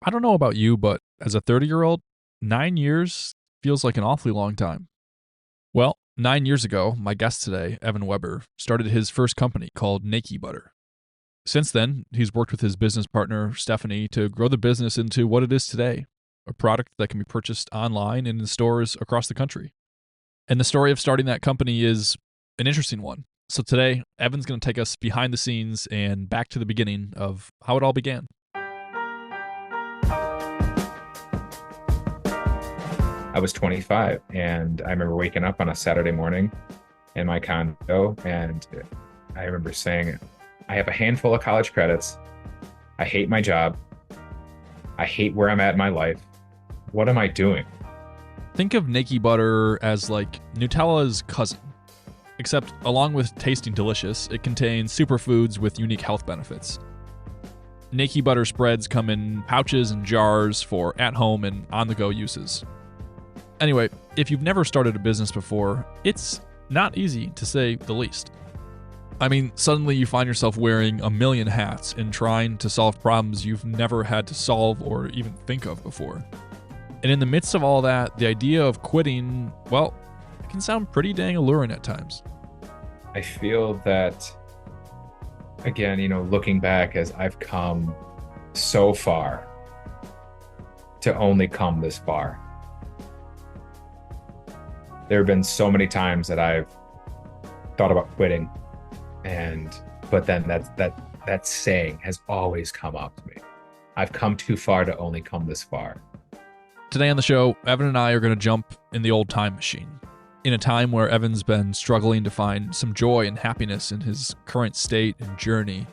I don't know about you, but as a 30-year-old, 9 years feels like an awfully long time. Well, 9 years ago, my guest today, Evan Weber, started his first company called Nakee Butter. Since then, he's worked with his business partner, Stephanie, to grow the business into what it is today, a product that can be purchased online and in stores across the country. And the story of starting that company is an interesting one. So today, Evan's going to take us behind the scenes and back to the beginning of how it all began. I was 25 and I remember waking up on a Saturday morning in my condo and I remember saying, I have a handful of college credits. I hate my job. I hate where I'm at in my life. What am I doing? Think of Nakee Butter as like Nutella's cousin. Except, along with tasting delicious, it contains superfoods with unique health benefits. Nakee Butter spreads come in pouches and jars for at-home and on-the-go uses. Anyway, if you've never started a business before, it's not easy, to say the least. I mean, suddenly you find yourself wearing a million hats and trying to solve problems you've never had to solve or even think of before. And in the midst of all that, the idea of quitting, well, it can sound pretty dang alluring at times. I feel that, again, looking back as I've come so far to only come this far. There have been so many times that I've thought about quitting, but then that saying has always come up to me. I've come too far to only come this far. Today on the show, Evan and I are going to jump in the old time machine. In a time where Evan's been struggling to find some joy and happiness in his current state and journey,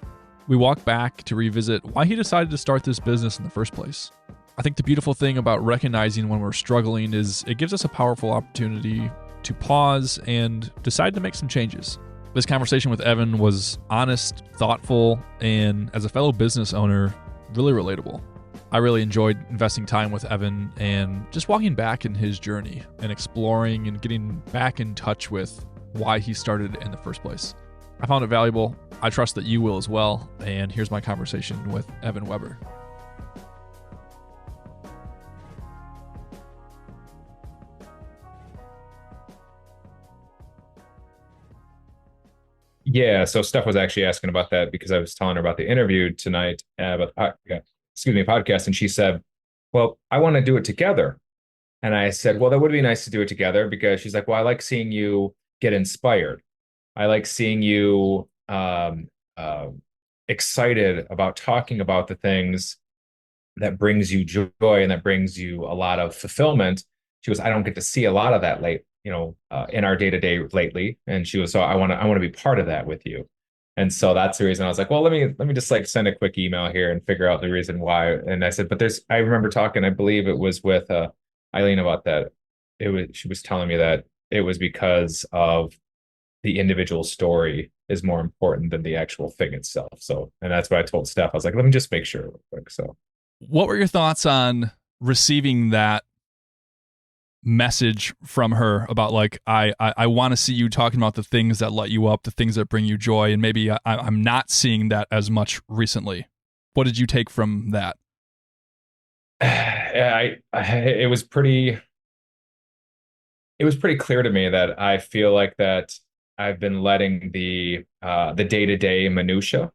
we walk back to revisit why he decided to start this business in the first place. I think the beautiful thing about recognizing when we're struggling is it gives us a powerful opportunity to pause and decide to make some changes. This conversation with Evan was honest, thoughtful, and as a fellow business owner, really relatable. I really enjoyed investing time with Evan and just walking back in his journey and exploring and getting back in touch with why he started in the first place. I found it valuable. I trust that you will as well. And here's my conversation with Evan Weber. Yeah, so Steph was actually asking about that because I was telling her about the interview tonight, about podcast, and she said, "Well, I want to do it together." And I said, "Well, that would be nice to do it together," because she's like, "Well, I like seeing you get inspired. I like seeing you excited about talking about the things that brings you joy and that brings you a lot of fulfillment." She goes, "I don't get to see a lot of that in our day to day lately." And she was, "So I want to be part of that with you." And so that's the reason I was like, "Well, let me just like send a quick email here and figure out the reason why." And I said, "But I remember talking, I believe it was with Eileen about that. She was telling me that it was because of the individual story is more important than the actual thing itself." So, and that's what I told Steph. I was like, "Let me just make sure real quick." So, what were your thoughts on receiving that message from her about like, I want to see you talking about the things that light you up, the things that bring you joy, and maybe I'm not seeing that as much recently? What did you take from that? it was pretty clear to me that I feel like that I've been letting the day-to-day minutia,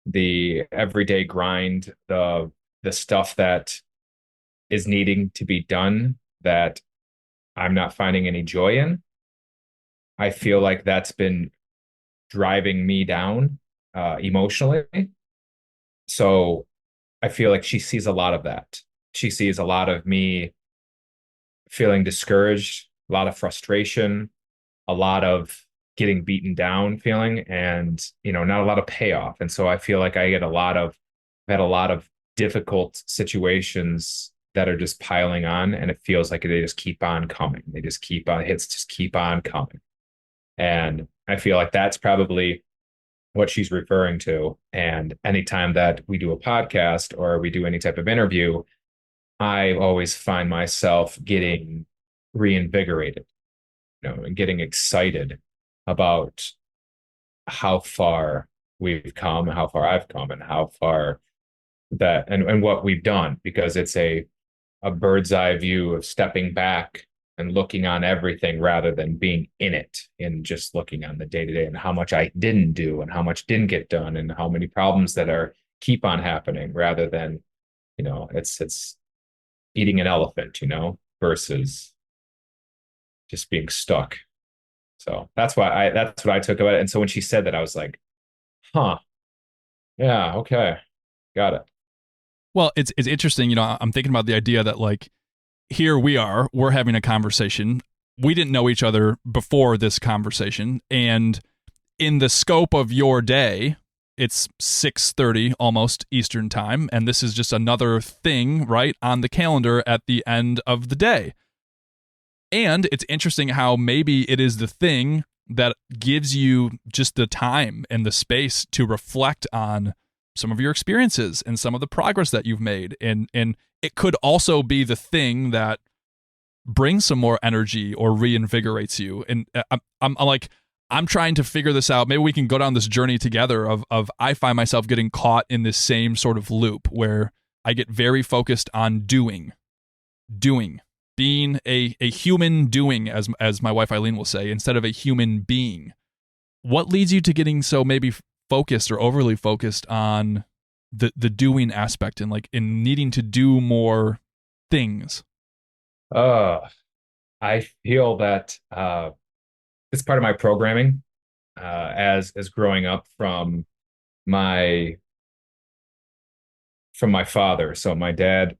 the everyday grind, the stuff that is needing to be done that I'm not finding any joy in. I feel like that's been driving me down emotionally. So I feel like she sees a lot of that. She sees a lot of me feeling discouraged, a lot of frustration, a lot of getting beaten down feeling, and not a lot of payoff. And so I feel like I've had a lot of difficult situations that are just piling on, and it feels like they just keep on coming. They just keep on, hits just keep on coming. And I feel like that's probably what she's referring to. And anytime that we do a podcast or we do any type of interview, I always find myself getting reinvigorated, and getting excited about how far we've come, how far I've come, and how far that and what we've done, because it's a bird's eye view of stepping back and looking on everything rather than being in it and just looking on the day to day and how much I didn't do and how much didn't get done and how many problems that are keep on happening, rather than, it's eating an elephant, versus just being stuck. So that's what I took about it. And so when she said that, I was like, huh, yeah, okay, got it. Well, it's interesting. I'm thinking about the idea that like here we're having a conversation. We didn't know each other before this conversation, and in the scope of your day, it's 6:30 almost Eastern time, and this is just another thing right on the calendar at the end of the day. And it's interesting how maybe it is the thing that gives you just the time and the space to reflect on some of your experiences and some of the progress that you've made. And it could also be the thing that brings some more energy or reinvigorates you. And I'm trying to figure this out. Maybe we can go down this journey together of I find myself getting caught in this same sort of loop where I get very focused on doing, being a human doing, as my wife Eileen will say, instead of a human being. What leads you to getting so maybe focused or overly focused on the doing aspect and like in needing to do more things? Uh, I feel that it's part of my programming, as growing up my from my father. So my dad,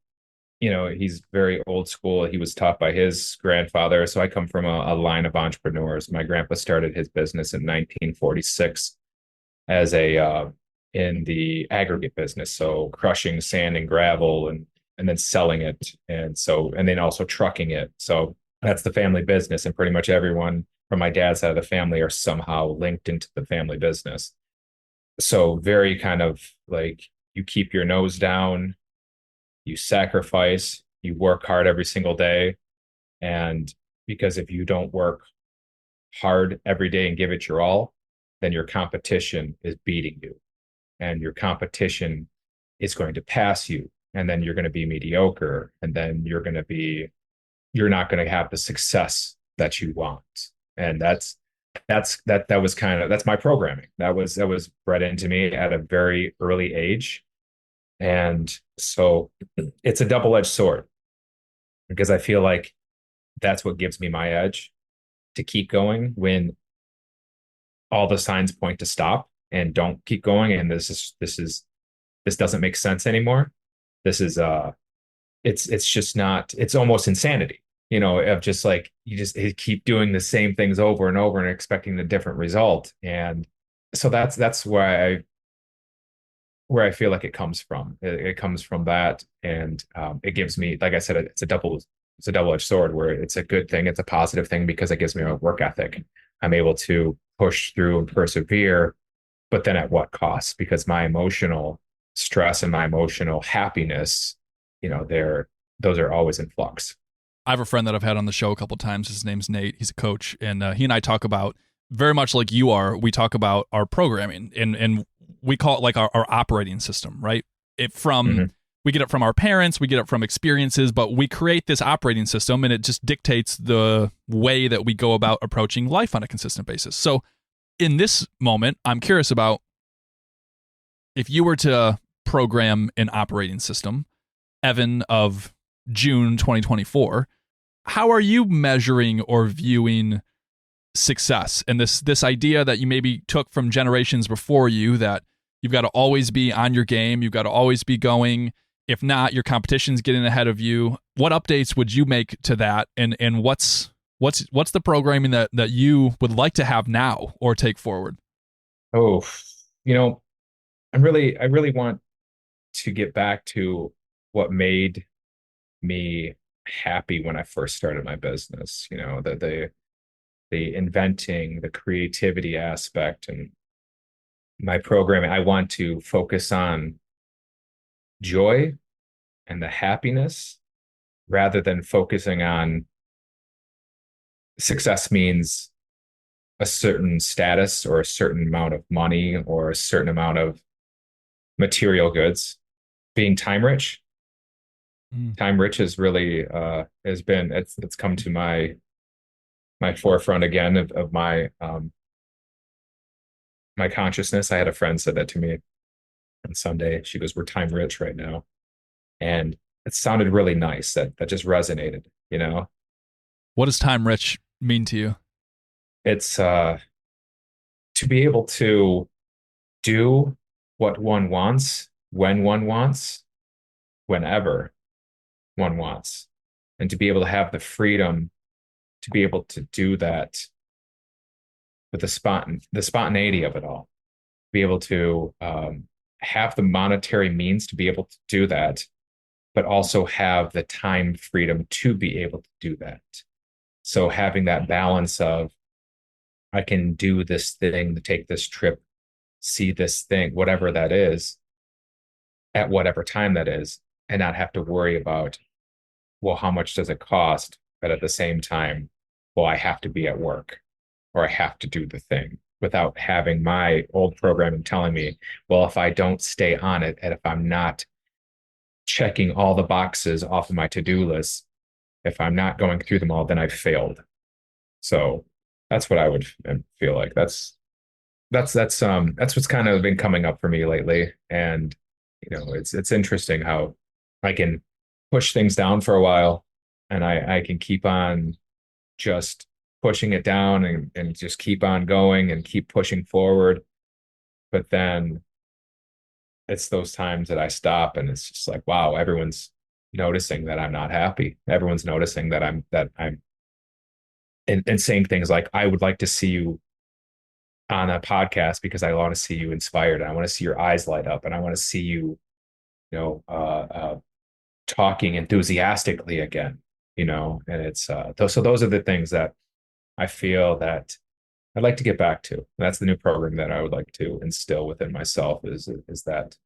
he's very old school. He was taught by his grandfather. So I come from a line of entrepreneurs. My grandpa started his business in 1946 as in the aggregate business. So crushing sand and gravel and then selling it. And then also trucking it. So that's the family business. And pretty much everyone from my dad's side of the family are somehow linked into the family business. So very kind of like you keep your nose down, you sacrifice, you work hard every single day. And because if you don't work hard every day and give it your all, then your competition is beating you. And your competition is going to pass you. And then you're going to be mediocre. And then you're not going to have the success that you want. And that's my programming. That was bred into me at a very early age. And so it's a double-edged sword, because I feel like that's what gives me my edge to keep going when all the signs point to stop and don't keep going. And this doesn't make sense anymore. This is it's just not, it's almost insanity, of just like you just keep doing the same things over and over and expecting a different result. And so that's where I feel like it comes from. It comes from that, and it gives me, like I said, it's a double-edged sword, where it's a good thing, it's a positive thing, because it gives me a work ethic. I'm able to push through and persevere, but then at what cost? Because my emotional stress and my emotional happiness, those are always in flux. I have a friend that I've had on the show a couple of times. His name's Nate. He's a coach, and he and I talk about, very much like you are, we talk about our programming, and we call it like our operating system, right? We get it from our parents, we get it from experiences, but we create this operating system, and it just dictates the way that we go about approaching life on a consistent basis. So in this moment, I'm curious about, if you were to program an operating system, Evan of June 2024, how are you measuring or viewing success? And this idea that you maybe took from generations before you, that you've got to always be on your game, you've got to always be going. If not, your competition's getting ahead of you. What updates would you make to that? And what's the programming that you would like to have now or take forward? Oh, I really want to get back to what made me happy when I first started my business. The inventing, the creativity aspect, and my programming. I want to focus on joy and the happiness, rather than focusing on success means a certain status or a certain amount of money or a certain amount of material goods. being time rich. Mm. Time rich is really has been it's come to my forefront again of my consciousness. I had a friend said that to me on Sunday. She goes, "We're time rich right now," and it sounded really nice. That just resonated. You know, What does time rich mean to you? it's to be able to do what one wants when one wants, whenever one wants, and to be able to have the freedom to be able to do that with the spontaneity of it all, be able to have the monetary means to be able to do that, but also have the time freedom to be able to do that. So having that balance of I can do this thing, take this trip, see this thing, whatever that is, at whatever time that is, and not have to worry about, well, how much does it cost? But at the same time, well, I have to be at work or I have to do the thing without having my old programming telling me, well, if I don't stay on it and if I'm not checking all the boxes off of my to-do list, if I'm not going through them all, then I've failed. So that's what I would feel like. That's what's kind of been coming up for me lately. And it's interesting how I can push things down for a while and I can keep on just pushing it down and just keep on going and keep pushing forward. But then it's those times that I stop and it's just like, wow, everyone's noticing that I'm not happy. Everyone's noticing that I'm and saying things like, I would like to see you on a podcast because I want to see you inspired. I want to see your eyes light up and I want to see you, you know, talking enthusiastically again, and it's those are the things that I feel that I'd like to get back to. That's the new program that I would like to instill within myself is that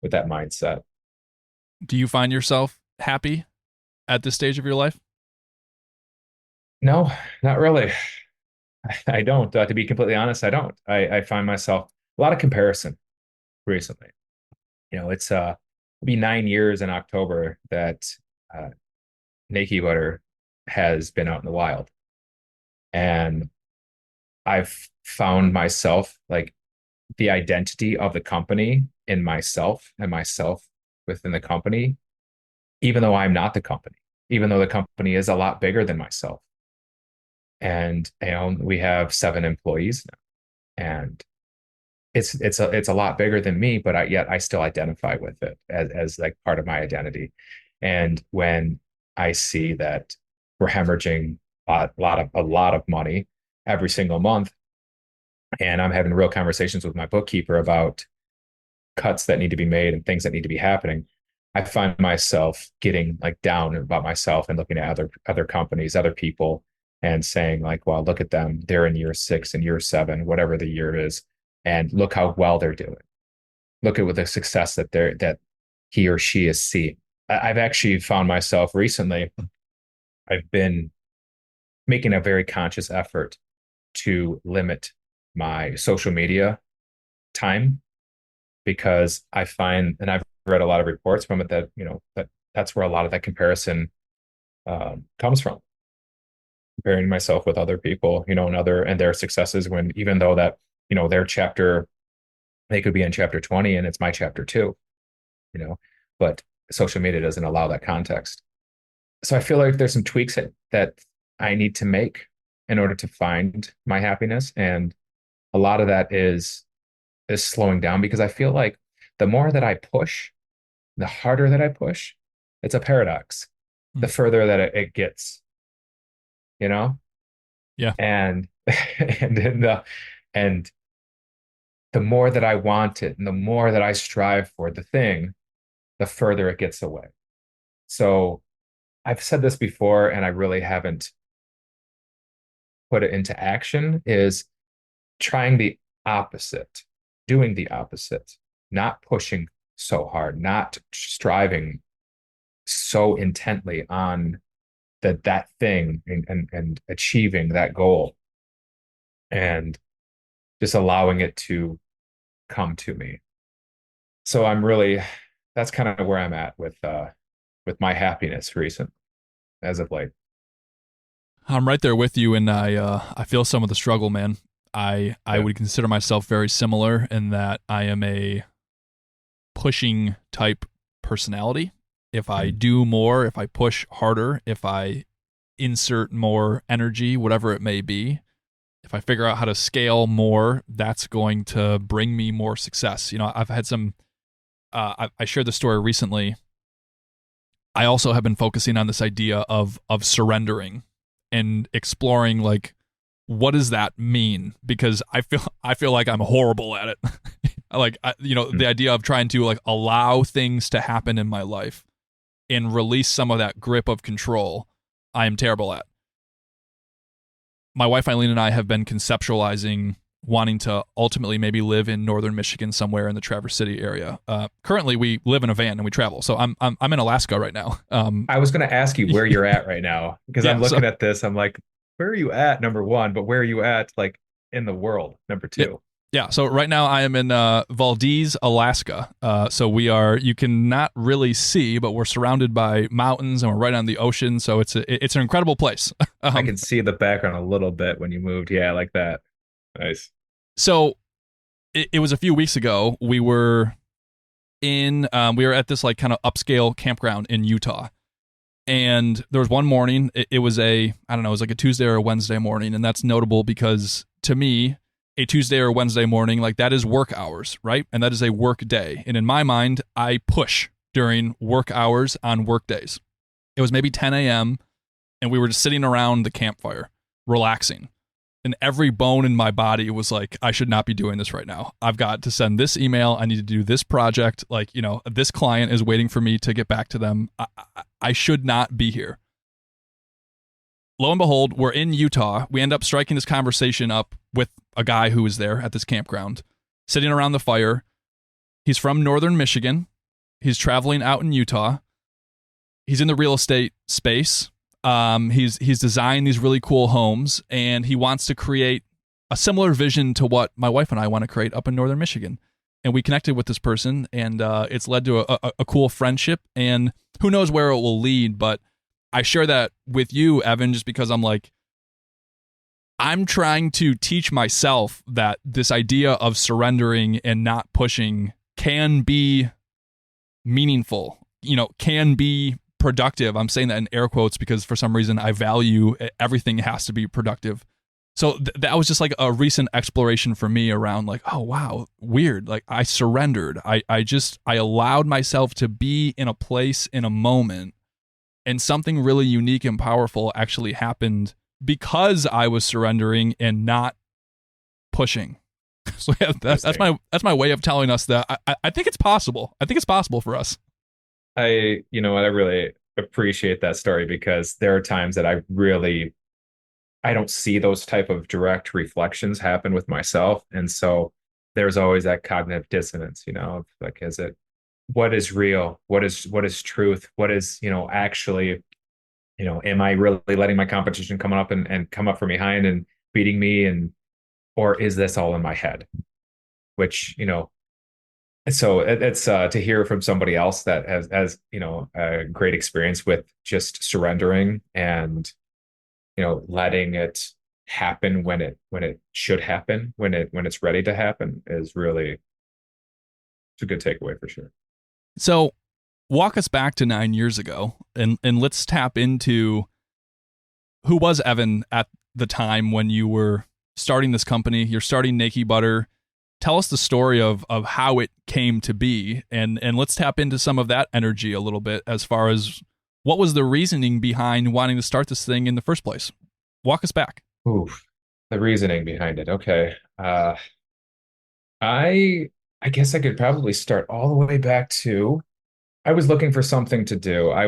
with that mindset. Do you find yourself happy at this stage of your life? No, not really. I don't. To be completely honest, I don't. I find myself a lot of comparison recently. It'll be 9 years in October that uh, Nakee Butter has been out in the wild, and I've found myself like the identity of the company in myself and myself within the company, even though I'm not the company, even though the company is a lot bigger than myself. And we have 7 employees now, and it's a lot bigger than me, but yet I still identify with it as like part of my identity. And when I see that we're hemorrhaging a lot of money every single month, and I'm having real conversations with my bookkeeper about cuts that need to be made and things that need to be happening, I find myself getting like down about myself and looking at other companies, other people, and saying like, well, look at them. They're in year 6 and year 7, whatever the year is, and look how well they're doing. Look at what the success that he or she is seeing. I've actually found myself recently, I've been making a very conscious effort to limit my social media time because I find, and I've read a lot of reports from it that that's where a lot of that comparison comes from, comparing myself with other people, and their successes. When even though that their chapter, they could be in chapter 20 and it's my chapter 2, but social media doesn't allow that context. So I feel like there's some tweaks that I need to make in order to find my happiness, and a lot of that is slowing down because I feel like the more that I push, the harder that I push, it's a paradox. The Mm. further that it gets, you know, Yeah. and and the more that I want it and the more that I strive for the thing, the further it gets away. So I've said this before, and I really haven't put it into action, is trying the opposite, doing the opposite, not pushing so hard, not striving so intently on that thing and achieving that goal and just allowing it to come to me. So I'm really that's kind of where I'm at with my happiness recent as of late. I'm right there with you, and I feel some of the struggle, man. I Yeah. would consider myself very similar in that I am a pushing type personality. If I Mm. do more, if I push harder, if I insert more energy, whatever it may be, if I figure out how to scale more, that's going to bring me more success. You know, I've had some. I shared the story recently. I also have been focusing on this idea of surrendering and exploring like what does that mean? Because I feel like I'm horrible at it. The Mm. idea of trying to like allow things to happen in my life and release some of that grip of control, I am terrible at. My wife Eileen and I have been conceptualizing wanting to ultimately maybe live in northern Michigan somewhere in the Traverse City area. Currently, we live in a van and we travel. So I'm in Alaska right now. I was going to ask you where you're at right now because I'm Yeah. So looking at this. I'm like, where are you at, number one? But where are you at, like in the world, number yeah, two? yeah. So right now I am in Valdez, Alaska. So we are. You cannot really see, but we're surrounded by mountains and we're right on the ocean. So it's an incredible place. I um, can see the background a little bit when you moved. Yeah, like that. Nice. so it was a few weeks ago. We were at this like kind of upscale campground in Utah. And there was one morning, it was I don't know, it was like a Tuesday or a Wednesday morning. And that's notable because to me, a Tuesday or Wednesday morning, like that is work hours, right? And that is a work day. And in my mind, I push during work hours on work days. It was maybe 10 a.m. and we were just sitting around the campfire, relaxing. And every bone in my body was like, I should not be doing this right now. I've got to send this email. I need to do this project. Like, you know, this client is waiting for me to get back to them. I should not be here. Lo and behold, we're in Utah. We end up striking this conversation up with a guy who was there at this campground, sitting around the fire. He's from northern Michigan. He's traveling out in Utah. He's in the real estate space. He's designed these really cool homes, and he wants to create a similar vision to what my wife and I want to create up in northern Michigan. And we connected with this person, and it's led to a cool friendship. And who knows where it will lead? But I share that with you, Evan, just because I'm trying to teach myself that this idea of surrendering and not pushing can be meaningful. You know, can be productive. I'm saying that in air quotes because for some reason I value everything has to be productive. So that was just like a recent exploration for me around like, oh wow, weird. Like I surrendered. I allowed myself to be in a place in a moment, and something really unique and powerful actually happened because I was surrendering and not pushing. So yeah, that's my way of telling us that I think it's possible. I think it's possible for us. You know what, I really appreciate that story because there are times that I don't see those type of direct reflections happen with myself. And so there's always that cognitive dissonance, you know, like, is it, what is real? What is truth? What is, you know, actually, you know, am I really letting my competition come up and come up from behind and beating me? Or is this all in my head? Which, you know, so it's to hear from somebody else that has, you know, a great experience with just surrendering and, you know, letting it happen when it should happen, when it's ready to happen is really, it's a good takeaway for sure. So walk us back to 9 years ago and let's tap into who was Evan at the time when you were starting this company. You're starting Nakee Butter. Tell us the story of how it came to be, and let's tap into some of that energy a little bit as far as what was the reasoning behind wanting to start this thing in the first place. Walk us back. Oof, the reasoning behind it. Okay. I I guess I could probably start all the way back to I was looking for something to do. I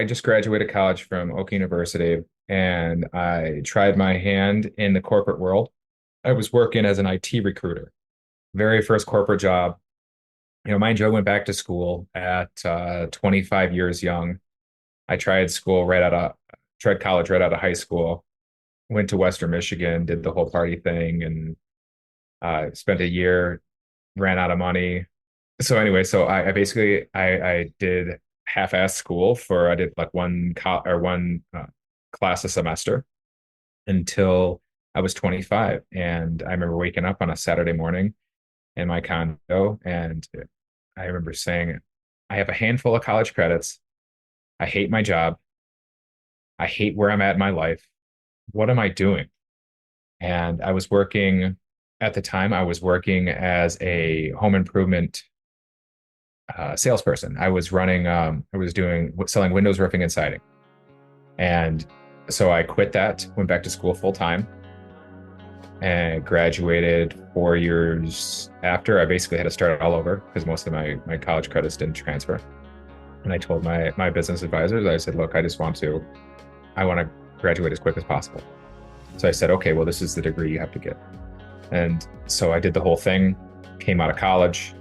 just graduated college from Oak University and I tried my hand in the corporate world. I was working as an IT recruiter. Very first corporate job. You know, mind you, I went back to school at 25 years young. I tried college right out of high school. Went to Western Michigan, did the whole party thing, and spent a year, ran out of money, So anyway, so I basically I did half-ass school for I did like one class a semester until I was 25. And I remember waking up on a Saturday morning in my condo, and I remember saying, I have a handful of college credits. I hate my job. I hate where I'm at in my life. What am I doing? And I was working at the time, I was working as a home improvement salesperson. I was doing selling windows, roofing, and siding. And so I quit that, went back to school full time, and graduated 4 years after. I basically had to start all over because most of my college credits didn't transfer. And I told my business advisors, I said, look, I want to graduate as quick as possible. So I said, okay, well, this is the degree you have to get. And so I did the whole thing, came out of college,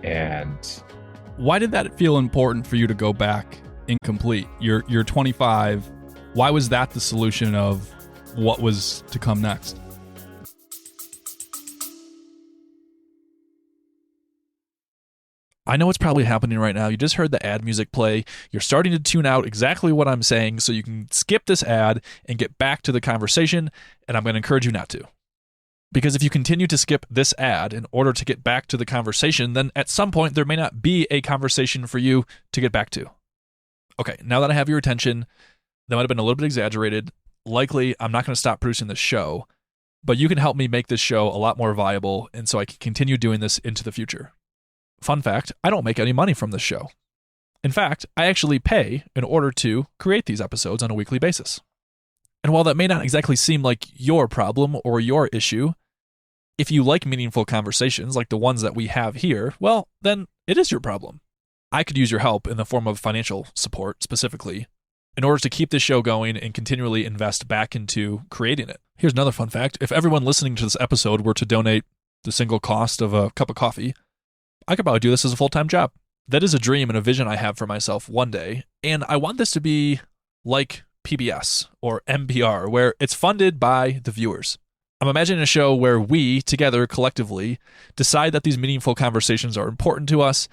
and Why did that feel important for you to go back incomplete? You're 25. Why was that the solution of what was to come next? I know what's probably happening right now. You just heard the ad music play. You're starting to tune out exactly what I'm saying, so you can skip this ad and get back to the conversation, and I'm going to encourage you not to. Because if you continue to skip this ad in order to get back to the conversation, then at some point there may not be a conversation for you to get back to. Okay, now that I have your attention, that might have been a little bit exaggerated. Likely, I'm not going to stop producing this show, but you can help me make this show a lot more viable, and so I can continue doing this into the future. Fun fact, I don't make any money from this show. In fact, I actually pay in order to create these episodes on a weekly basis. And while that may not exactly seem like your problem or your issue, if you like meaningful conversations like the ones that we have here, well, then it is your problem. I could use your help in the form of financial support specifically in order to keep this show going and continually invest back into creating it. Here's another fun fact. If everyone listening to this episode were to donate the single cost of a cup of coffee, I could probably do this as a full-time job. That is a dream and a vision I have for myself one day, and I want this to be like PBS or NPR, where it's funded by the viewers. I'm imagining a show where we, together, collectively, decide that these meaningful conversations are important to us,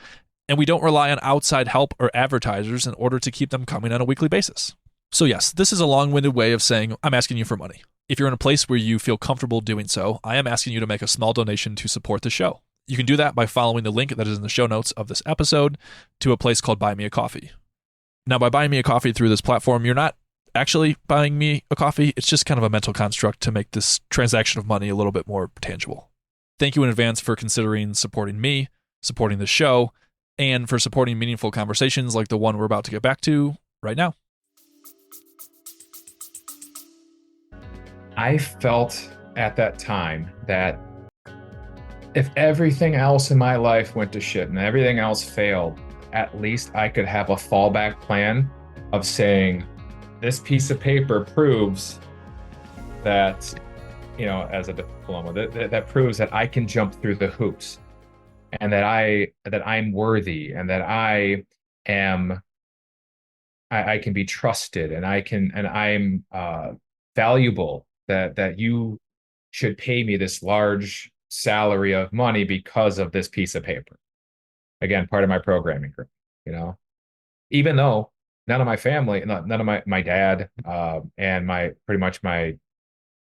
and we don't rely on outside help or advertisers in order to keep them coming on a weekly basis. So yes, this is a long-winded way of saying I'm asking you for money. If you're in a place where you feel comfortable doing so, I am asking you to make a small donation to support the show. You can do that by following the link that is in the show notes of this episode to a place called Buy Me a Coffee. Now, by buying me a coffee through this platform, you're not actually buying me a coffee. It's just kind of a mental construct to make this transaction of money a little bit more tangible. Thank you in advance for considering supporting me, supporting the show, and for supporting meaningful conversations like the one we're about to get back to right now. I felt at that time that if everything else in my life went to shit and everything else failed, at least I could have a fallback plan of saying, this piece of paper proves that, as a diploma, that proves that I can jump through the hoops, and that I'm worthy, and that I can be trusted, and I'm valuable, that you should pay me this large salary of money because of this piece of paper. Again, part of my programming group, even though none of my family, none of my dad, and pretty much my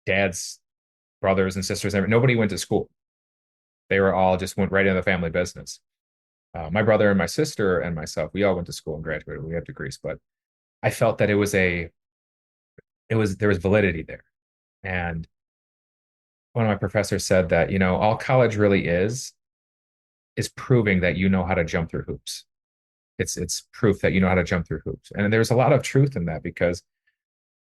dad's brothers and sisters, nobody went to school. They were all just went right into the family business. My brother and my sister and myself, we all went to school and graduated. We have degrees, but I felt that there was validity there. And one of my professors said that, all college really is proving that you know how to jump through hoops. It's proof that you know how to jump through hoops. And there's a lot of truth in that because,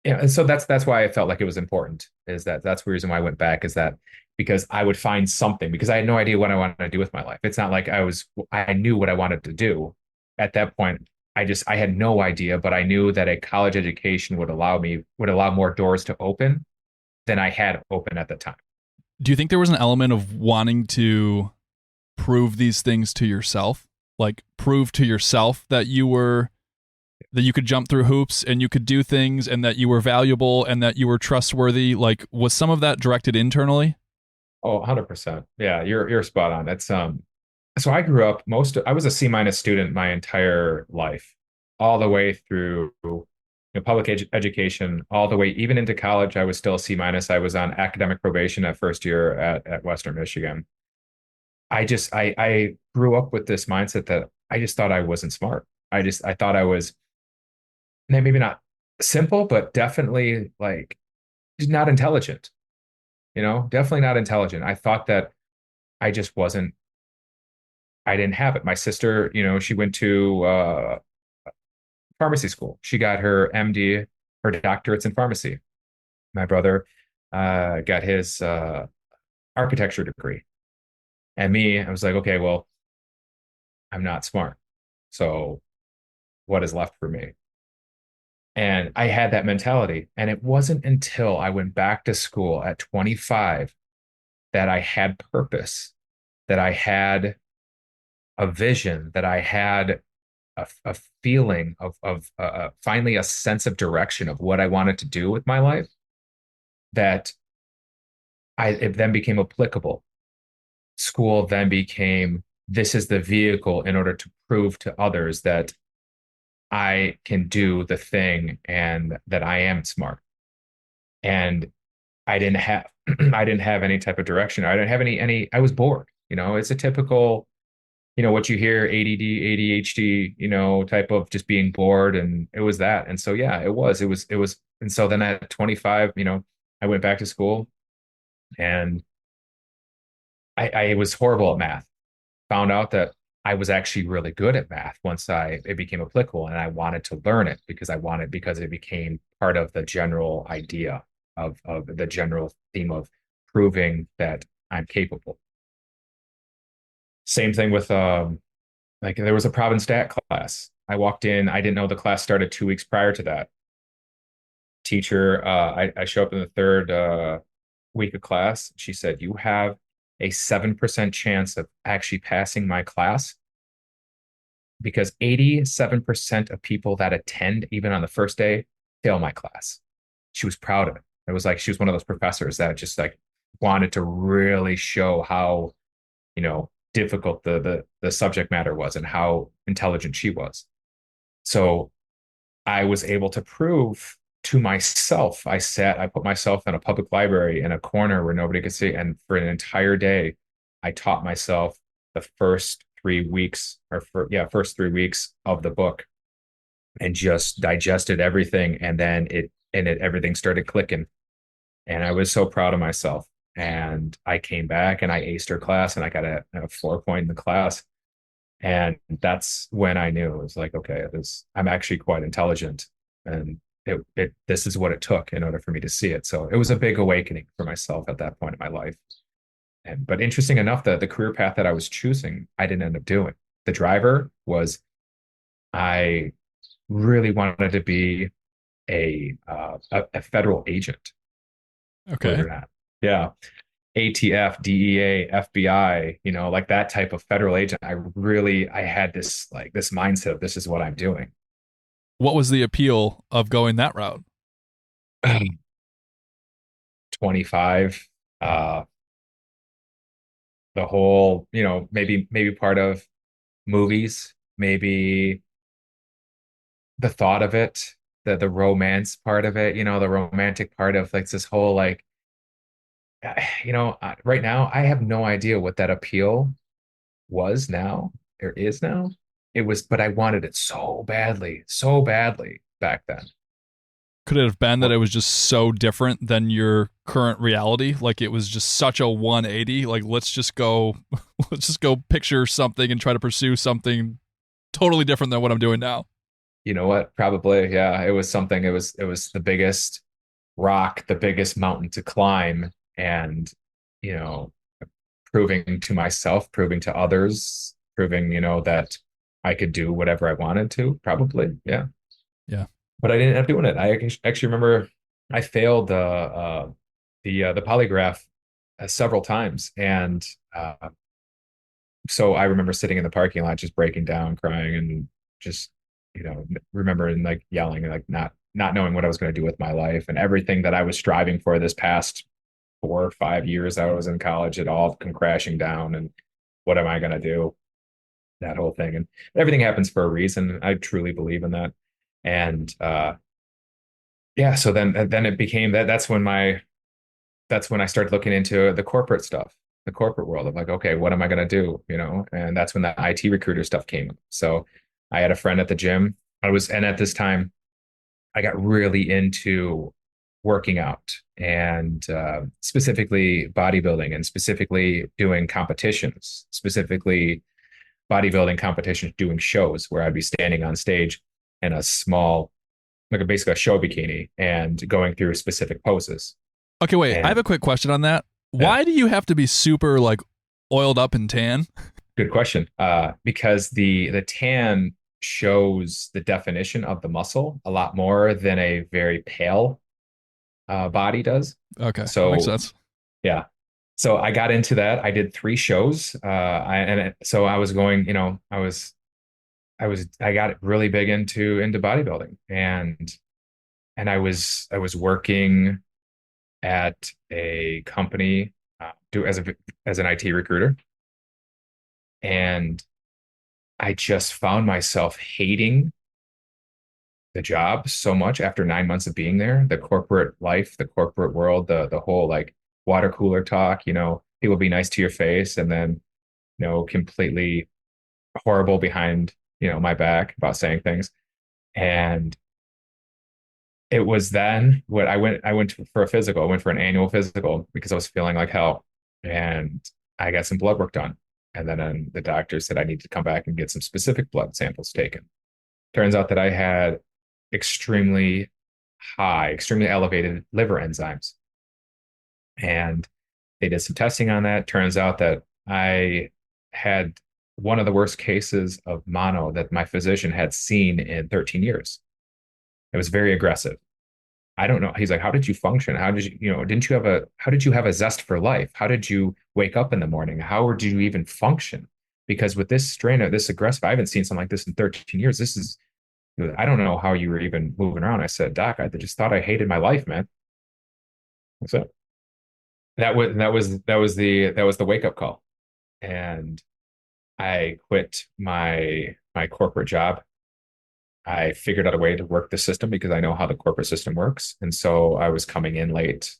and so that's why I felt like it was important, is that's the reason why I went back, is that because I would find something, because I had no idea what I wanted to do with my life. It's not like I knew what I wanted to do at that point. I had no idea, but I knew that a college education would allow more doors to open than I had open at the time. Do you think there was an element of wanting to prove these things to yourself? Like prove to yourself that you could jump through hoops and you could do things and that you were valuable and that you were trustworthy? Like, was some of that directed internally? Oh, 100%. Yeah, you're spot on. It's So I grew up I was a C minus student my entire life, all the way through public education, all the way even into college. I was still a C minus. I was on academic probation at first year at Western Michigan. I grew up with this mindset that I just thought I wasn't smart. I thought I was maybe not simple, but definitely like just not intelligent, definitely not intelligent. I thought that I just wasn't, I didn't have it. My sister, she went to pharmacy school. She got her MD, her doctorates in pharmacy. My brother got his architecture degree. And me, I was like, okay, well, I'm not smart. So what is left for me? And I had that mentality. And it wasn't until I went back to school at 25 that I had purpose, that I had a vision, that I had a feeling of finally a sense of direction of what I wanted to do with my life, that it then became applicable. School then became, this is the vehicle in order to prove to others that I can do the thing and that I am smart. And I didn't have I didn't have any type of direction. I didn't have any I was bored. It's a typical, what you hear, ADD, ADHD, type of just being bored. And it was that. And so yeah, it was. And so then at 25, I went back to school and I was horrible at math. Found out that I was actually really good at math once it became applicable, and I wanted to learn it because it became part of the general idea of the general theme of proving that I'm capable. Same thing with like there was a prob and stat class. I walked in, I didn't know the class started 2 weeks prior to that. Teacher, I show up in the third week of class. She said, "You have a 7% chance of actually passing my class because 87% of people that attend, even on the first day, fail my class." She was proud of it. It was like she was one of those professors that just like wanted to really show how, difficult the subject matter was and how intelligent she was. So I was able to prove to myself. I put myself in a public library in a corner where nobody could see. And for an entire day, I taught myself the first 3 weeks first 3 weeks of the book and just digested everything. And then everything started clicking. And I was so proud of myself. And I came back and I aced her class and I got a 4 point in the class. And that's when I knew it was like, okay, I'm actually quite intelligent. And this is what it took in order for me to see it. So it was a big awakening for myself at that point in my life. But interesting enough, the career path that I was choosing, I didn't end up doing. The driver was I really wanted to be a federal agent, believe it Okay. or not. Yeah. ATF, DEA, FBI, like that type of federal agent. I had this mindset of this is what I'm doing. What was the appeal of going that route? 25, uh, the whole, maybe part of movies, maybe the thought of it, the romance part of it, the romantic part of like this whole like, right now I have no idea what that appeal was now or is now. But I wanted it so badly back then. Could it have been that What, it was just so different than your current reality? Like it was just such a 180. Like let's just go picture something and try to pursue something totally different than what I'm doing now. you know what? Probably, yeah. It was something. It was the biggest rock, the biggest mountain to climb, and you know, proving to myself, proving to others, proving, that I could do whatever I wanted to, probably. Yeah. Yeah. But I didn't end up doing it. I actually remember I failed the polygraph several times, and so I remember sitting in the parking lot just breaking down, crying, and just remembering like yelling and like not knowing what I was going to do with my life and everything that I was striving for this past 4 or 5 years I was in college. It all come crashing down, and what am I going to do? that whole thing. And everything happens for a reason. I truly believe in that. And yeah, so then it became that that's when I started looking into the corporate stuff, the corporate world of like, okay, what am I going to do? And that's when the IT recruiter stuff came up. So I had a friend at the gym. And at this time, I got really into working out and specifically bodybuilding and specifically doing competitions, specifically bodybuilding competitions, doing shows where I'd be standing on stage in a small, like basically a show bikini and going through specific poses. Okay, wait. I have And a quick question on that. yeah, Why do you have to be super like oiled up and tan? good question. Because the tan shows the definition of the muscle a lot more than a very pale body does. Okay, that makes So sense. yeah, so I got into that. I did 3 shows. So I was going, I got really big into bodybuilding, and I was working at a company, do as an IT recruiter, and I just found myself hating the job so much after 9 months of being there. The corporate life, the corporate world, the whole like water cooler talk. People be nice to your face, and then completely horrible behind my back about saying things. And it was then what I went for a physical. I went for an annual physical because I was feeling like hell, and I got some blood work done. And then the doctor said I need to come back and get some specific blood samples taken. Turns out that I had extremely extremely elevated liver enzymes. And they did some testing on that. Turns out that I had one of the worst cases of mono that my physician had seen in 13 years. It was very aggressive. I don't know. He's like, how did you function? How did how did you have a zest for life? How did you wake up in the morning? How did you even function? Because with this strain of this aggressive, I haven't seen something like this in 13 years. I don't know how you were even moving around. I said, Doc, I just thought I hated my life, man. So that was the wake up call. And I quit my corporate job. I figured out a way to work the system because I know how the corporate system works. And so I was coming in late.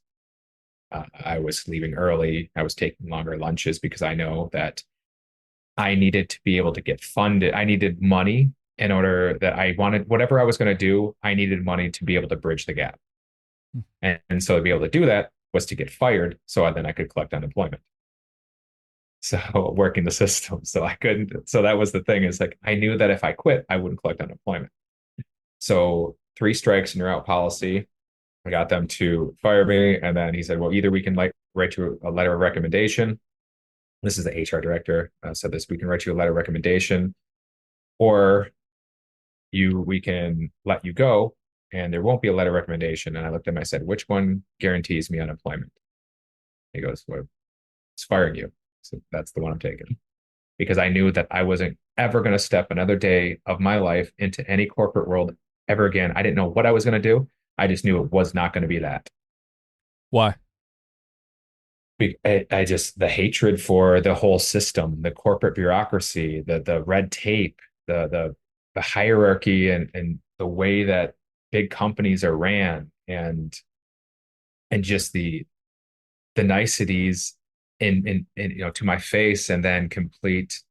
I was leaving early. I was taking longer lunches because I know that I needed to be able to get funded. I needed money in order that I wanted whatever I was going to do. I needed money to be able to bridge the gap. And so to be able to do that was to get fired. So then I could collect unemployment. So working the system. So I couldn't. So that was the thing is like, I knew that if I quit, I wouldn't collect unemployment. So 3 strikes and you're out policy. I got them to fire me. And then he said, well, either we can write you a letter of recommendation. This is the HR director said this. We can write you a letter of recommendation, or we can let you go and there won't be a letter of recommendation. And I looked at him, I said, which one guarantees me unemployment? He goes, well, it's firing you. So that's the one I'm taking. Because I knew that I wasn't ever going to step another day of my life into any corporate world ever again. I didn't know what I was going to do. I just knew it was not going to be that. Why? I just, the hatred for the whole system, the corporate bureaucracy, the red tape, the hierarchy, and the way that big companies are ran, and just the niceties in to my face, and then complete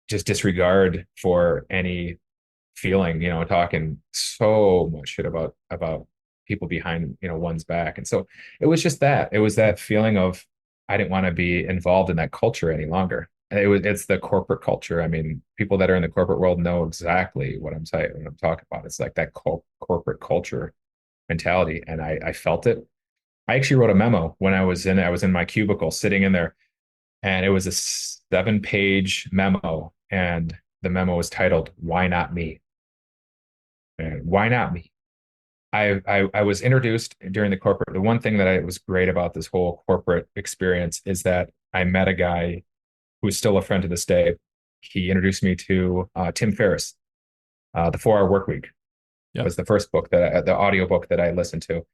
just disregard for any feeling, talking so much shit about people behind one's back. And so it was that feeling of I didn't want to be involved in that culture any longer. It's the corporate culture. I mean, people that are in the corporate world know exactly what I'm saying when I'm talking about. It's like that corporate culture mentality, and I felt it. I actually wrote a memo when I was in my cubicle sitting in there, and it was a 7-page memo, and the memo was titled "Why Not Me?" And why not me? I was introduced during the corporate. The one thing that was great about this whole corporate experience is that I met a guy who's still a friend to this day. He introduced me to Tim Ferriss. The 4 Hour Work Week Yep. was the first book the audio book that I listened to,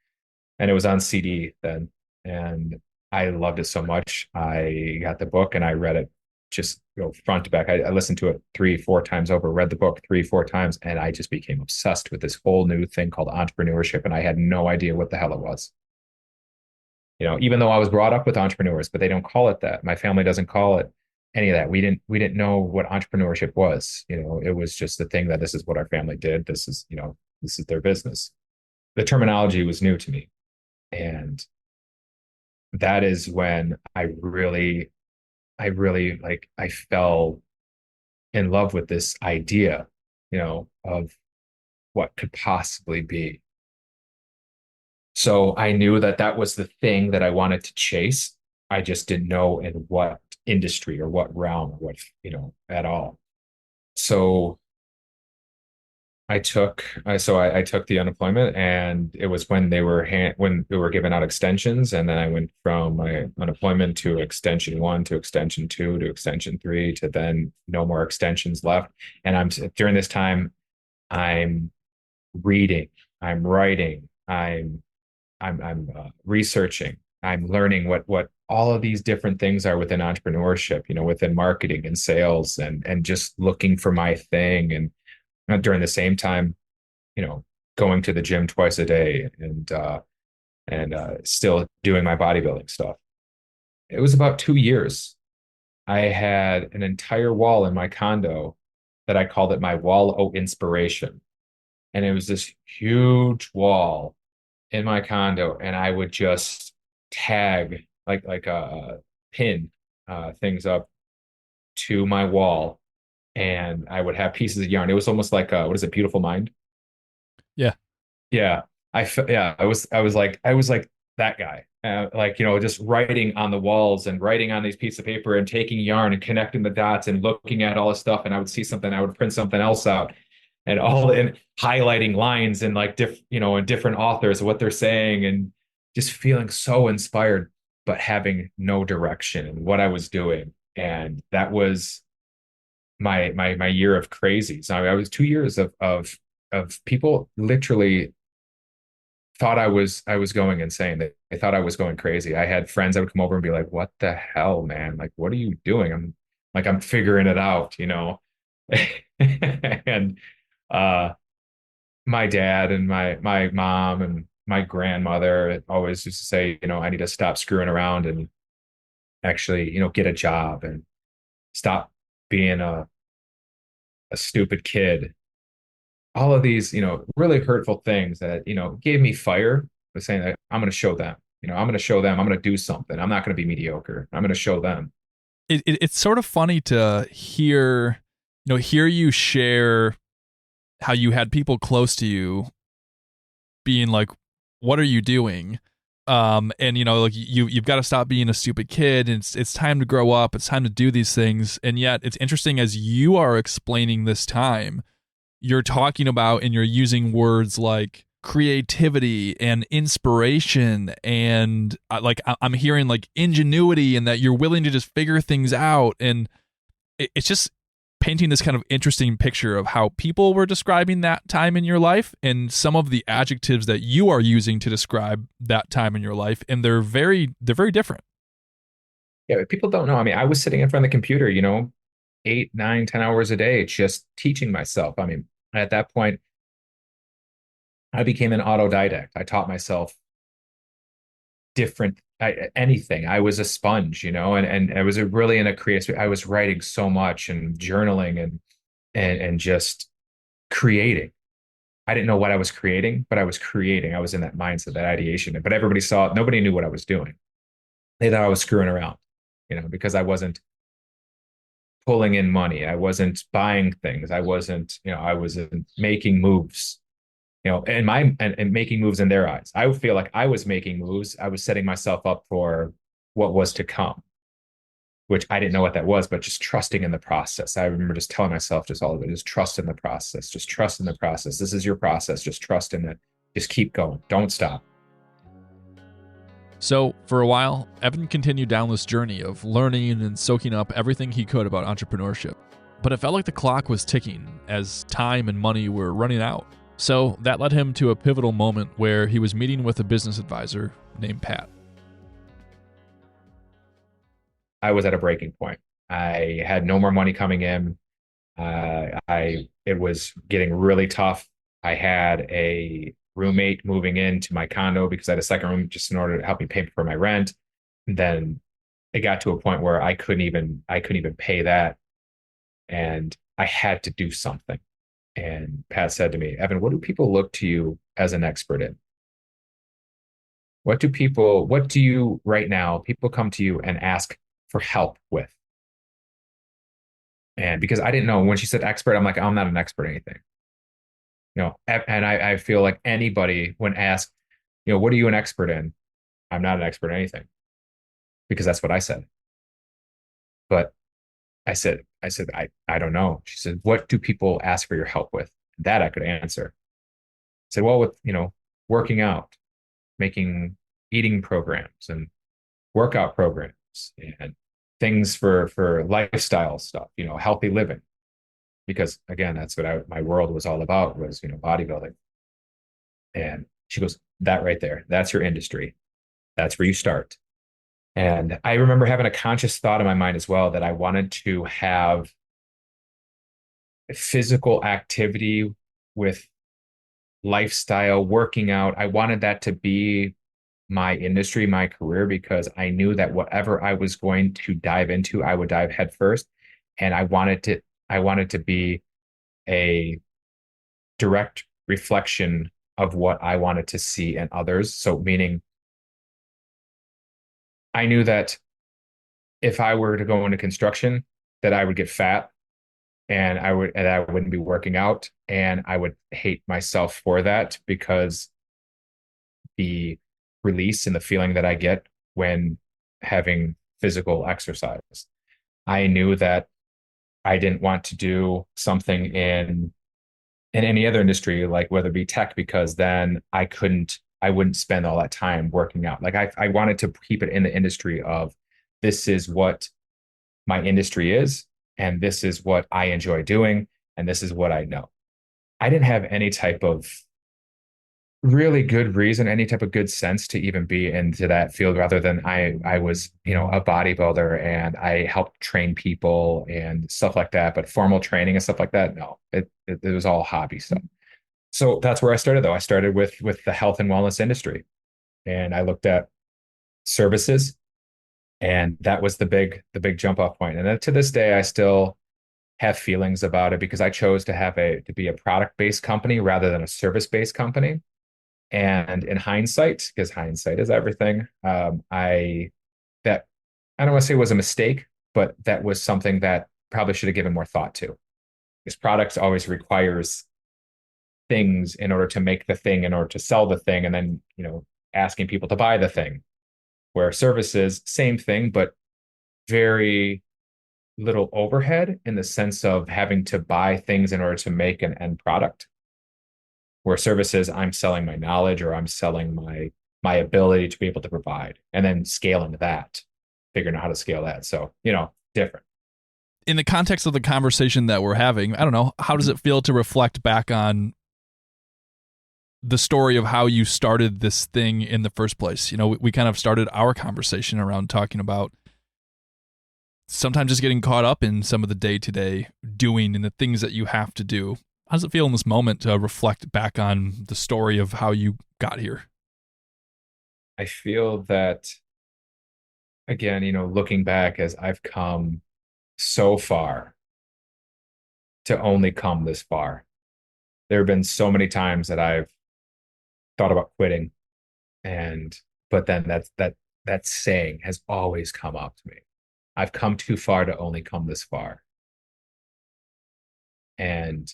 and it was on CD then. And I loved it so much. I got the book and I read it just front to back. I listened to it 3, 4 times over, read the book 3, 4 times, and I just became obsessed with this whole new thing called entrepreneurship. And I had no idea what the hell it was. Even though I was brought up with entrepreneurs, but they don't call it that. My family doesn't call it any of that. We didn't know what entrepreneurship was. It was just the thing that this is what our family did. This is their business. The terminology was new to me. And that is when I fell in love with this idea, of what could possibly be. So I knew that that was the thing that I wanted to chase. I just didn't know in what industry or what realm or what, at all. So I took the unemployment, and it was when when they were giving out extensions, and then I went from my unemployment to extension 1 to extension 2 to extension 3 to then no more extensions left. And during this time, I'm reading, I'm writing, I'm researching, I'm learning what all of these different things are within entrepreneurship, within marketing and sales, and just looking for my thing. And during the same time, going to the gym twice a day, and still doing my bodybuilding stuff. It was about 2 years. I had an entire wall in my condo that I called it my wall of inspiration. And it was this huge wall in my condo, and I would just tag like a pin things up to my wall, and I would have pieces of yarn. It was almost like what is it, Beautiful Mind? Yeah. Yeah. I was like that guy. Just writing on the walls and writing on these pieces of paper and taking yarn and connecting the dots and looking at all this stuff. And I would see something, I would print something else out, and highlighting lines and and different authors, what they're saying, and just feeling so inspired, but having no direction in what I was doing. And that was my year of crazy. So I was 2 years of people literally thought I was going insane. They thought I was going crazy. I had friends that would come over and be like, "What the hell, man? Like, what are you doing?" I'm figuring it out, And my dad and my mom and my grandmother always used to say, I need to stop screwing around and actually, get a job and stop being a stupid kid. All of these, really hurtful things that, gave me fire, but saying that I'm going to show them, I'm going to show them, I'm going to do something. I'm not going to be mediocre. I'm going to show them. It's sort of funny to hear you share how you had people close to you being like, what are you doing? And like you've got to stop being a stupid kid, and it's time to grow up. It's time to do these things. And yet it's interesting, as you are explaining this time, you're talking about and you're using words like creativity and inspiration, and I'm hearing like ingenuity, and that you're willing to just figure things out. And it's just painting this kind of interesting picture of how people were describing that time in your life and some of the adjectives that you are using to describe that time in your life. And they're very different. Yeah, people don't know. I mean, I was sitting in front of the computer, 8, 9, 10 hours a day, just teaching myself. I mean, at that point, I became an autodidact. I taught myself anything. I was a sponge, and I was really in a creative. I was writing so much and journaling and just creating. I didn't know what I was creating, but I was creating. I was in that mindset, that ideation. But everybody saw it. Nobody knew what I was doing. They thought I was screwing around, because I wasn't pulling in money. I wasn't buying things. I wasn't making moves. And making moves in their eyes. I would feel like I was making moves. I was setting myself up for what was to come, which I didn't know what that was, but just trusting in the process. I remember just telling myself just all of it, just trust in the process, just trust in the process. This is your process. Just trust in it. Just keep going. Don't stop. So for a while, Evan continued down this journey of learning and soaking up everything he could about entrepreneurship. But it felt like the clock was ticking as time and money were running out. So that led him to a pivotal moment where he was meeting with a business advisor named Pat. I was at a breaking point. I had no more money coming in. It was getting really tough. I had a roommate moving into my condo because I had a second room just in order to help me pay for my rent. And then it got to a point where I couldn't even pay that, and I had to do something. And Pat said to me, Evan, what do people look to you as an expert in? What do you right now, people come to you and ask for help with? And because I didn't know when she said expert, I'm like, I'm not an expert in anything. And I feel like anybody when asked, what are you an expert in? I'm not an expert in anything because that's what I said. But I don't know. She said, what do people ask for your help with? That I could answer. I said, well, with, working out, making eating programs and workout programs and things for lifestyle stuff, healthy living. Because again, that's what my world was all about was, bodybuilding. And she goes, that right there, that's your industry. That's where you start. And I remember having a conscious thought in my mind as well that I wanted to have physical activity with lifestyle, working out. I wanted that to be my industry, my career, because I knew that whatever I was going to dive into, I would dive headfirst. And I wanted to be a direct reflection of what I wanted to see in others. So meaning I knew that if I were to go into construction, that I would get fat and I wouldn't be working out and I would hate myself for that because the release and the feeling that I get when having physical exercise. I knew that I didn't want to do something in any other industry, like whether it be tech, because then I wouldn't spend all that time working out. Like I wanted to keep it in the industry of this is what my industry is, and this is what I enjoy doing, and this is what I know. I didn't have any type of really good reason, any type of good sense to even be into that field rather than I was, a bodybuilder and I helped train people and stuff like that. But formal training and stuff like that, no, it was all hobby stuff. So that's where I started though. I started with the health and wellness industry and I looked at services and that was the big jump off point. And then to this day, I still have feelings about it because I chose to be a product based company rather than a service based company. And in hindsight, because hindsight is everything, that I don't want to say was a mistake, but that was something that probably should have given more thought to. Because products always requires things in order to make the thing, in order to sell the thing, and then asking people to buy the thing. Where services, same thing, but very little overhead in the sense of having to buy things in order to make an end product. Where services, I'm selling my knowledge or I'm selling my ability to be able to provide and then scaling that, figuring out how to scale that. So, different. In the context of the conversation that we're having, I don't know, how does it feel to reflect back on the story of how you started this thing in the first place? We kind of started our conversation around talking about sometimes just getting caught up in some of the day-to-day doing and the things that you have to do. How does it feel in this moment to reflect back on the story of how you got here? I feel that, again, looking back as I've come so far to only come this far. There have been so many times that I've thought about quitting, but then that saying has always come up to me. I've come too far to only come this far. And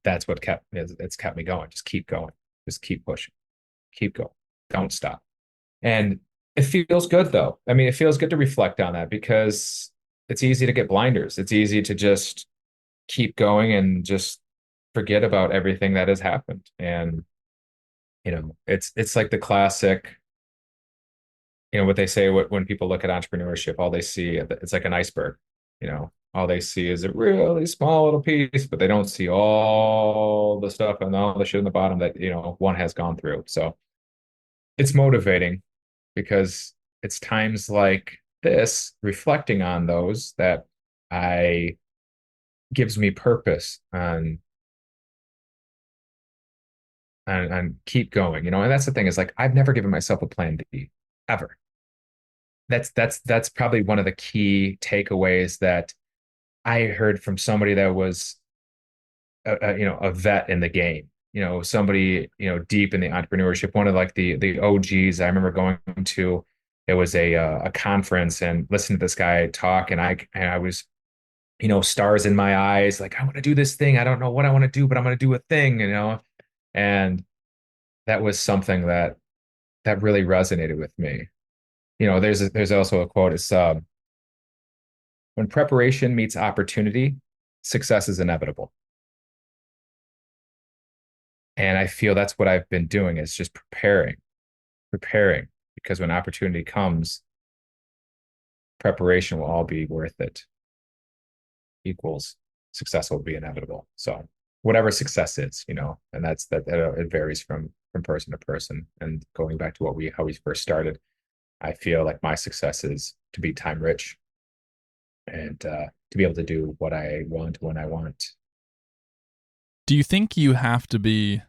that's what it's kept me going. Just keep going. Just keep pushing. Keep going. Don't stop. And it feels good though. I mean, it feels good to reflect on that because it's easy to get blinders. It's easy to just keep going and just forget about everything that has happened. And it's like the classic, what they say when people look at entrepreneurship, all they see, it's like an iceberg. All they see is a really small little piece, but they don't see all the stuff and all the shit in the bottom that, one has gone through. So it's motivating because it's times like this, reflecting on those that I gives me purpose and keep going, and that's the thing is like I've never given myself a plan B ever. That's probably one of the key takeaways that I heard from somebody that was a vet in the game, somebody, deep in the entrepreneurship. One of like the OGs I remember going to, it was a conference and listening to this guy talk, and I was, stars in my eyes, like I want to do this thing. I don't know what I want to do, but I'm going to do a thing, and that was something that really resonated with me. There's also a quote. It's when preparation meets opportunity, success is inevitable. And I feel that's what I've been doing is just preparing, because when opportunity comes, preparation will all be worth it. Equals success will be inevitable. So whatever success is, and that it varies from person to person. And going back to how we first started, I feel like my success is to be time rich and to be able to do what I want when I want. Do you think you have to be,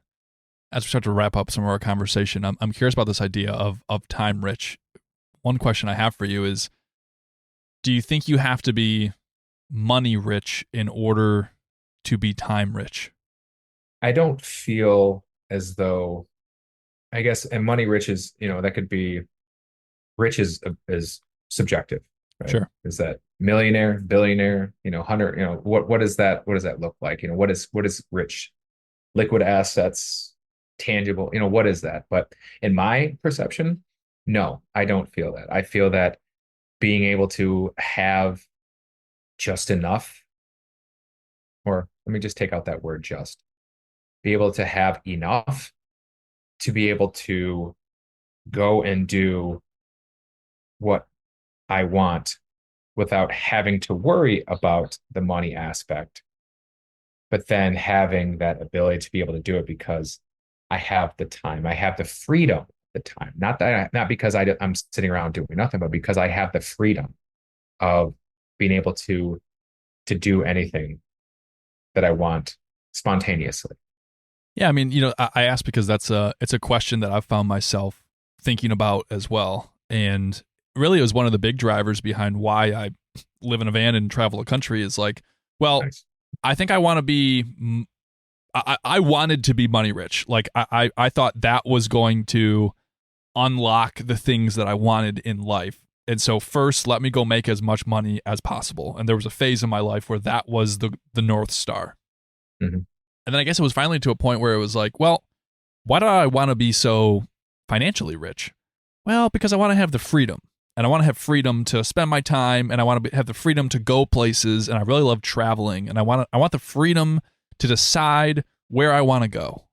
as we start to wrap up some of our conversation, I'm curious about this idea of time rich. One question I have for you is, do you think you have to be money rich in order to be time rich? I don't feel as though, I guess, and money rich is, that could be, rich is subjective, right? Sure. Is that millionaire, billionaire, 100, what does that look like? What is rich? Liquid assets, tangible, what is that? But in my perception, no, I don't feel that. I feel that being able to have just enough, or let me just take out that word just, be able to have enough to be able to go and do what I want without having to worry about the money aspect, but then having that ability to be able to do it because I have the time, I have the freedom, the time, not because I'm sitting around doing nothing, but because I have the freedom of being able to do anything that I want spontaneously. Yeah, I mean, I asked because it's a question that I've found myself thinking about as well. And really it was one of the big drivers behind why I live in a van and travel the country is like, well, nice. I think I want to be, I wanted to be money rich. Like I thought that was going to unlock the things that I wanted in life. And so first, let me go make as much money as possible. And there was a phase in my life where that was the North Star. Mm-hmm. And then I guess it was finally to a point where it was like, well, why do I want to be so financially rich? Well, because I want to have the freedom. And I want to have freedom to spend my time, and I want to have the freedom to go places, and I really love traveling, and I want the freedom to decide where I want to go.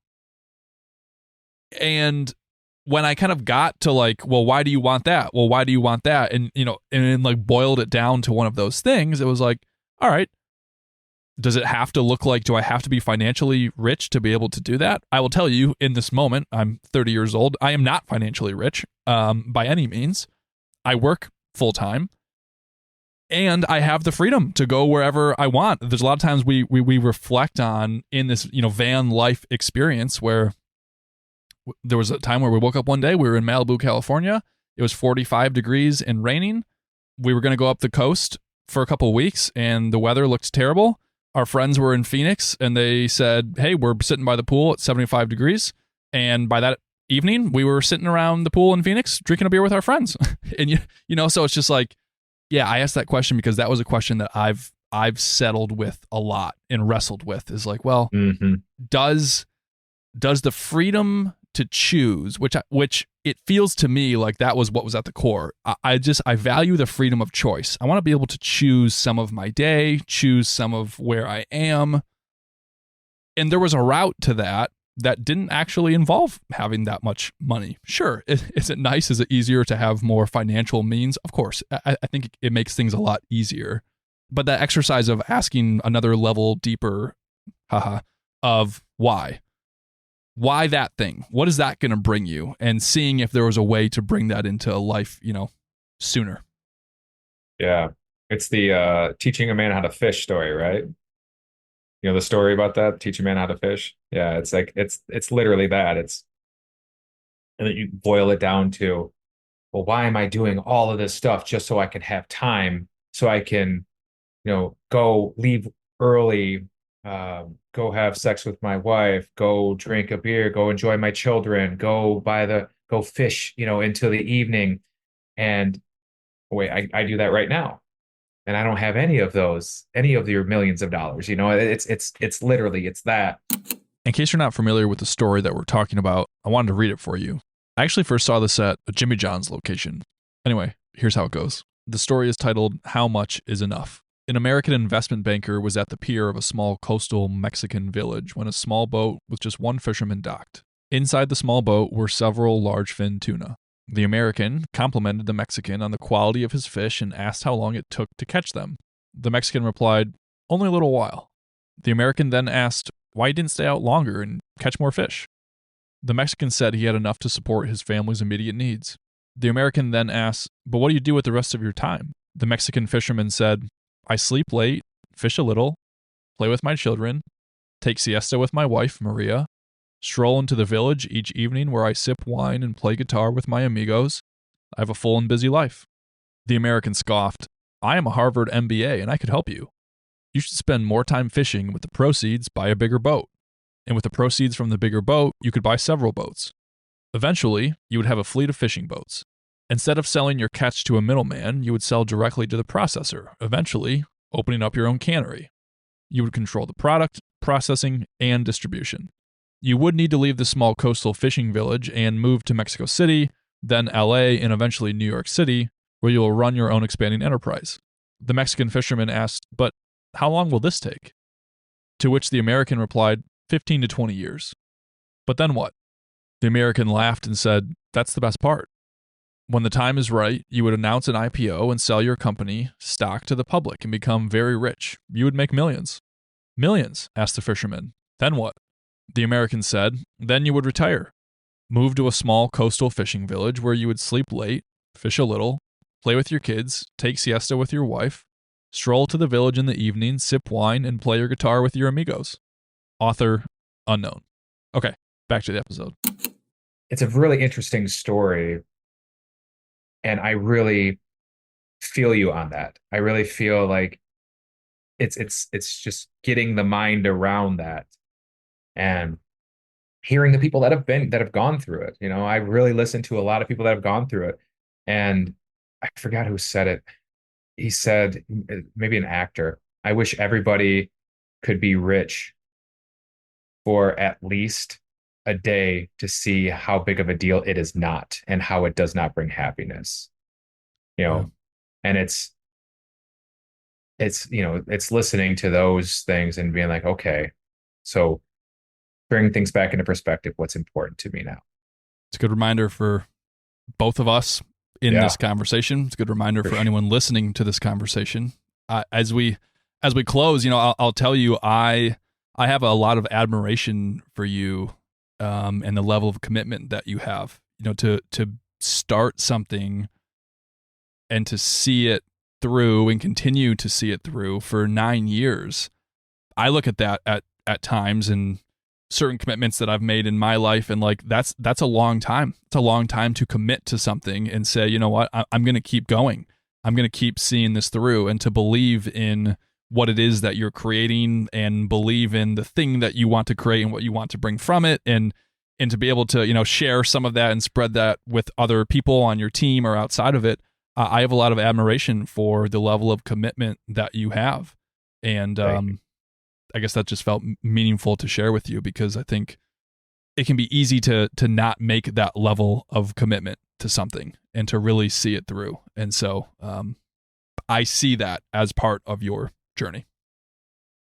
And when I kind of got to like, well, why do you want that? Well, why do you want that? And, and like boiled it down to one of those things, it was like, all right, does it have to look like, do I have to be financially rich to be able to do that? I will tell you in this moment, I'm 30 years old. I am not financially rich by any means. I work full time and I have the freedom to go wherever I want. There's a lot of times we reflect on in this, van life experience where there was a time where we woke up one day, we were in Malibu, California. It was 45 degrees and raining. We were going to go up the coast for a couple of weeks and the weather looked terrible. Our friends were in Phoenix and they said, hey, we're sitting by the pool at 75 degrees. And by that evening, we were sitting around the pool in Phoenix drinking a beer with our friends. And, so it's just like, yeah, I asked that question because that was a question that I've settled with a lot and wrestled with is like, well, mm-hmm. does the freedom to choose, which it feels to me like that was what was at the core. I value the freedom of choice. I want to be able to choose some of my day, choose some of where I am. And there was a route to that didn't actually involve having that much money. Sure. Is it nice? Is it easier to have more financial means? Of course. I think it makes things a lot easier. But that exercise of asking another level deeper, of why that thing? What is that going to bring you? And seeing if there was a way to bring that into life, sooner. Yeah. It's the teaching a man how to fish story, right? You know the story about that, teach a man how to fish. Yeah, it's like it's literally that. It's and then you boil it down to, well, why am I doing all of this stuff just so I can have time, so I can, go leave early, go have sex with my wife, go drink a beer, go enjoy my children, go fish, into the evening. And wait, I do that right now. And I don't have any of your millions of dollars. It's literally it's that. In case you're not familiar with the story that we're talking about, I wanted to read it for you. I actually first saw this at a Jimmy John's location. Anyway, here's how it goes. The story is titled, How Much Is Enough? An American investment banker was at the pier of a small coastal Mexican village when a small boat with just one fisherman docked. Inside the small boat were several large fin tuna. The American complimented the Mexican on the quality of his fish and asked how long it took to catch them. The Mexican replied, only a little while. The American then asked why he didn't stay out longer and catch more fish. The Mexican said he had enough to support his family's immediate needs. The American then asked, but what do you do with the rest of your time? The Mexican fisherman said, I sleep late, fish a little, play with my children, take siesta with my wife, Maria, stroll into the village each evening where I sip wine and play guitar with my amigos. I have a full and busy life. The American scoffed, I am a Harvard MBA and I could help you. You should spend more time fishing. With the proceeds, buy a bigger boat. And with the proceeds from the bigger boat, you could buy several boats. Eventually, you would have a fleet of fishing boats. Instead of selling your catch to a middleman, you would sell directly to the processor, eventually opening up your own cannery. You would control the product, processing, and distribution. You would need to leave the small coastal fishing village and move to Mexico City, then LA, and eventually New York City, where you will run your own expanding enterprise. The Mexican fisherman asked, but how long will this take? To which the American replied, 15 to 20 years. But then what? The American laughed and said, that's the best part. When the time is right, you would announce an IPO and sell your company stock to the public and become very rich. You would make millions. Millions, asked the fisherman. Then what? The American said, then you would retire. Move to a small coastal fishing village where you would sleep late, fish a little, play with your kids, take siesta with your wife, stroll to the village in the evening, sip wine, and play your guitar with your amigos. Author unknown. Okay, back to the episode. It's a really interesting story. And I really feel you on that. I really feel like it's just getting the mind around that and hearing the people that have gone through it. I really listen to a lot of people that have gone through it. And I forgot who said it. He said, maybe an actor, I wish everybody could be rich for at least a day to see how big of a deal it is not and how it does not bring happiness. Yeah. And it's listening to those things and being like, okay, so bring things back into perspective. What's important to me now? It's a good reminder for both of us in this conversation. It's a good reminder for anyone listening to this conversation. As we close, I'll tell you, I have a lot of admiration for you, and the level of commitment that you have, to start something and to see it through and continue to see it through for 9 years. I look at that at times and certain commitments that I've made in my life, and like that's a long time. It's a long time to commit to something and say, you know what, I'm going to keep going. I'm going to keep seeing this through, and to believe in what it is that you're creating and believe in the thing that you want to create and what you want to bring from it, and to be able to, share some of that and spread that with other people on your team or outside of it. I have a lot of admiration for the level of commitment that you have. And I guess that just felt meaningful to share with you, because I think it can be easy to not make that level of commitment to something and to really see it through. And so I see that as part of your journey.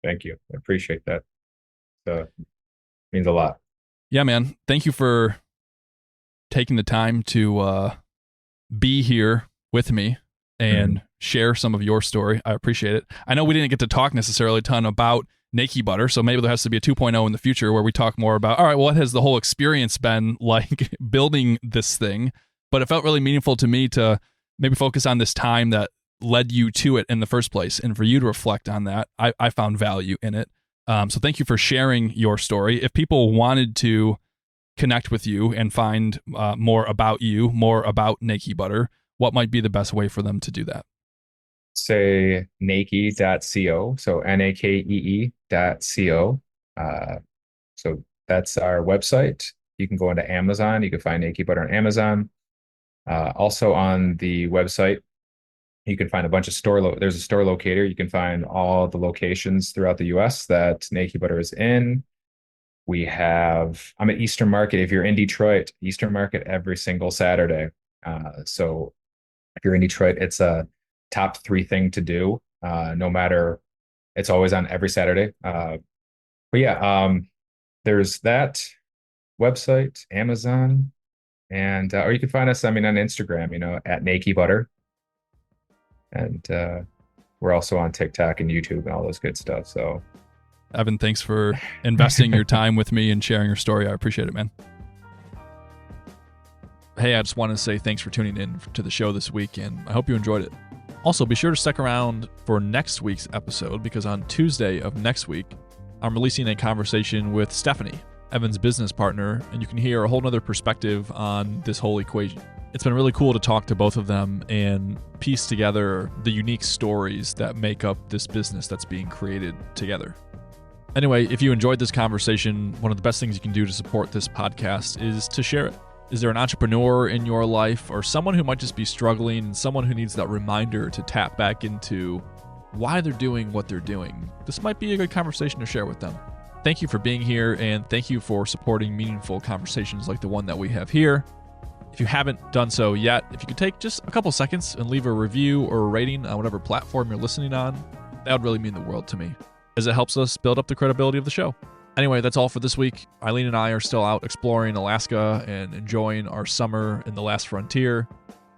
Thank you. I appreciate that. It means a lot. Yeah, man. Thank you for taking the time to be here with me and share some of your story. I appreciate it. I know we didn't get to talk necessarily a ton about Nakee Butter, so maybe there has to be a 2.0 in the future where we talk more about, all right, what has the whole experience been like building this thing? But it felt really meaningful to me to maybe focus on this time that led you to it in the first place. And for you to reflect on that, I found value in it. So thank you for sharing your story. If people wanted to connect with you and find more about you, more about Nakee Butter, what might be the best way for them to do that? Say nakee.co. So nakee.co. So that's our website. You can go into Amazon. You can find Nakee Butter on Amazon. Also on the website, you can find a bunch of there's a store locator. You can find all the locations throughout the US that Nakee Butter is in. I'm at Eastern Market. If you're in Detroit, Eastern Market every single Saturday. So if you're in Detroit, it's a top 3 thing to do. No matter, it's always on every Saturday. But yeah, there's that website, Amazon, and or you can find us, on Instagram, at Nakee Butter. And we're also on TikTok and YouTube and all those good stuff. So, Evan, thanks for investing your time with me and sharing your story. I appreciate it, man. Hey, I just want to say thanks for tuning in to the show this week, and I hope you enjoyed it. Also, be sure to stick around for next week's episode, because on Tuesday of next week, I'm releasing a conversation with Stephanie, Evan's business partner, and you can hear a whole nother perspective on this whole equation. It's been really cool to talk to both of them and piece together the unique stories that make up this business that's being created together. Anyway, if you enjoyed this conversation, one of the best things you can do to support this podcast is to share it. Is there an entrepreneur in your life, or someone who might just be struggling, and someone who needs that reminder to tap back into why they're doing what they're doing? This might be a good conversation to share with them. Thank you for being here, and thank you for supporting meaningful conversations like the one that we have here. If you haven't done so yet, if you could take just a couple seconds and leave a review or a rating on whatever platform you're listening on, that would really mean the world to me, as it helps us build up the credibility of the show. Anyway, that's all for this week. Eileen and I are still out exploring Alaska and enjoying our summer in the last frontier.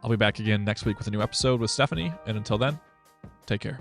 I'll be back again next week with a new episode with Stephanie, and until then, take care.